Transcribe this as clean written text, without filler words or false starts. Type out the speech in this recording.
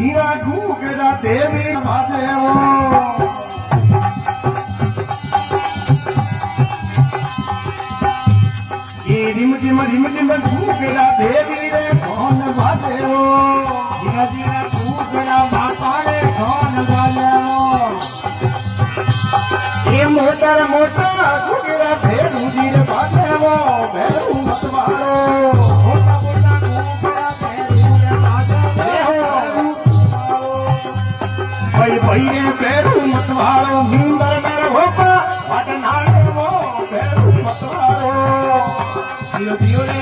હીરા ઘૂઘરા દેવી વાદેવો રીમ રીમ ઘૂઘરા દેવી રે કોણ વાદેવો ધીરા ધીરા ઘૂઘરા બાપા રે કોણ વાદેવો એ મોટર મોટર ઘૂઘરા ભેરુજી રે વાદેવો ભેરુ મતવાળો મોટા મોટા ઘૂઘરા ભેરુ રે વાદેવો ભાઈ ભાઈ રે ભેરુ મતવાળો મુંદર મેર હોપા વાટ નાળો ભેરુ મતવાળો ધીરે ધીરે